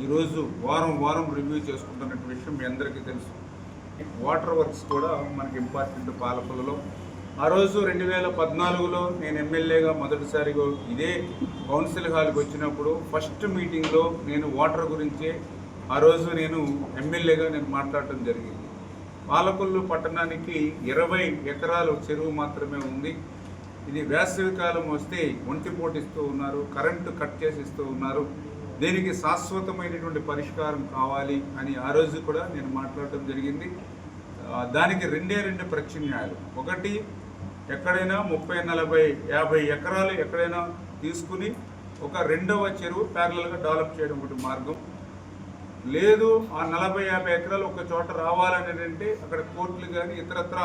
ఈరోజు వారం వారం రివ్యూ చేసుకుంటున్న విషయం మీ అందరికీ తెలుసు. వాటర్ వర్క్స్ కూడా మనకి ఇంపార్టెంట్ పాలకులలో. ఆ రోజు 2014లో నేను ఎమ్మెల్యేగా మొదటిసారిగా ఇదే కౌన్సిల్ హాల్కి వచ్చినప్పుడు ఫస్ట్ మీటింగ్లో నేను వాటర్ గురించే ఆ రోజు నేను ఎమ్మెల్యేగా మాట్లాడటం జరిగింది. పాలకొల్లు పట్టణానికి 20 ఎకరాలు చెరువు మాత్రమే ఉంది. ఇది వేసవి కాలం వస్తే ఒంటిపోటిస్తూ ఉన్నారు, కరెంటు కట్ చేసి ఇస్తూ ఉన్నారు. దీనికి శాశ్వతమైనటువంటి పరిష్కారం కావాలి అని ఆ రోజు కూడా నేను మాట్లాడటం జరిగింది. దానికి రెండు ప్రత్యామ్నాయాలు. ఒకటి, ఎక్కడైనా 30, 40, 50 ఎకరాలు ఎక్కడైనా తీసుకుని ఒక రెండవ చెరువు ప్యారలల్గా డెవలప్ చేయడం ఒకటి మార్గం. లేదు, ఆ 40, 50 ఎకరాలు ఒక చోట రావాలని అంటే అక్కడ కోర్టులు కానీ ఇతరత్ర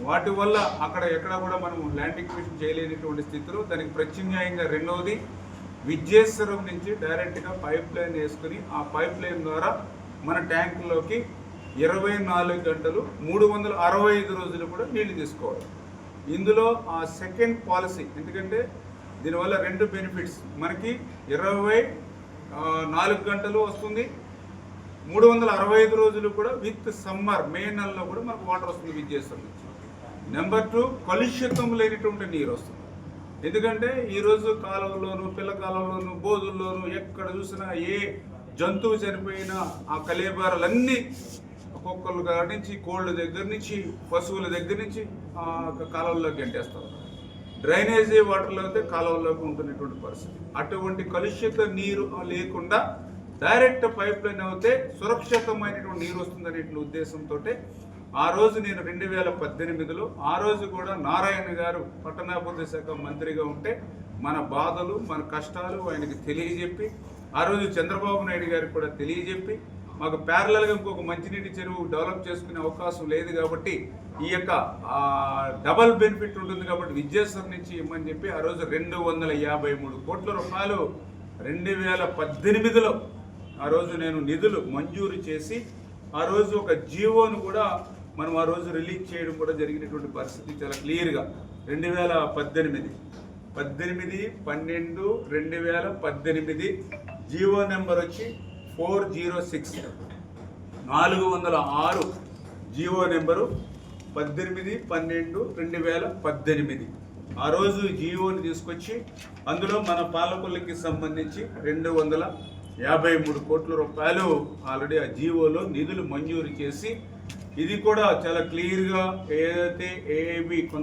వాటి వల్ల అక్కడ ఎక్కడ కూడా మనం ల్యాండ్ ఎక్విజిషన్ చేయలేనటువంటి స్థితిలో దానికి ప్రత్యామ్నాయంగా రెండవది, విద్యేశ్వరం నుంచి డైరెక్ట్గా పైప్ లైన్ వేసుకుని ఆ పైప్ లైన్ ద్వారా మన ట్యాంకులోకి 24 గంటలు 365 రోజులు కూడా నీళ్లు తీసుకోవాలి. ఇందులో ఆ సెకండ్ పాలసీ, ఎందుకంటే దీనివల్ల 2 బెనిఫిట్స్. మనకి 24 గంటలు వస్తుంది, 365 రోజులు కూడా విత్ సమ్మర్ మే నెలలో కూడా మనకు వాటర్ వస్తుంది విద్యేశ్వరం నుంచి. నెంబర్ 2, కలుషితం లేనిటువంటి నీరు వస్తుంది. ఎందుకంటే ఈరోజు కాలువలోను, పిల్ల కాలువలోను, బోధుల్లోనూ ఎక్కడ చూసినా ఏ జంతువు చనిపోయినా ఆ కలేబారాలన్నీ కుక్కల దగ్గర నుంచి, కోళ్ళ దగ్గర నుంచి, పశువుల దగ్గర నుంచి కాలువల్లోకి గంటేస్తారు. డ్రైనేజీ వాటర్లో అయితే కాలువల్లోకి ఉంటున్నటువంటి పరిస్థితి. అటువంటి కలుషిత నీరు లేకుండా డైరెక్ట్ పైప్ లైన్ అయితే సురక్షితమైనటువంటి నీరు వస్తుందనే ఉద్దేశంతో ఆ రోజు నేను 2018లో ఆ రోజు కూడా నారాయణ గారు పట్టణాభివృద్ధి శాఖ మంత్రిగా ఉంటే మన బాధలు, మన కష్టాలు ఆయనకి తెలియజెప్పి, ఆ రోజు చంద్రబాబు నాయుడు గారికి కూడా తెలియజెప్పి, మాకు ప్యారలల్గా ఇంకొక మంచినీటి చెరువు డెవలప్ చేసుకునే అవకాశం లేదు కాబట్టి ఈ యొక్క డబల్ బెనిఫిట్ ఉంటుంది కాబట్టి విద్యేశ్వరం నుంచి ఇవ్వమని చెప్పి ఆ రోజు 253 కోట్ల రూపాయలు 2018లో ఆ రోజు నేను నిధులు మంజూరు చేసి ఆ రోజు ఒక జీవోను కూడా మనం ఆ రోజు రిలీజ్ చేయడం కూడా జరిగినటువంటి పరిస్థితి చాలా క్లియర్గా. 18/12/2018 జీవో నెంబర్ వచ్చి 406 406 జీవో నెంబరు 18/12/2018. ఆ రోజు జీవోని తీసుకొచ్చి అందులో మన పాలకొల్లుకి సంబంధించి 253 కోట్ల రూపాయలు ఆల్రెడీ ఆ జీవోలో నిధులు మంజూరు చేసి, ఇది కూడా చాలా క్లియర్గా ఏదైతే ఏబి కొంత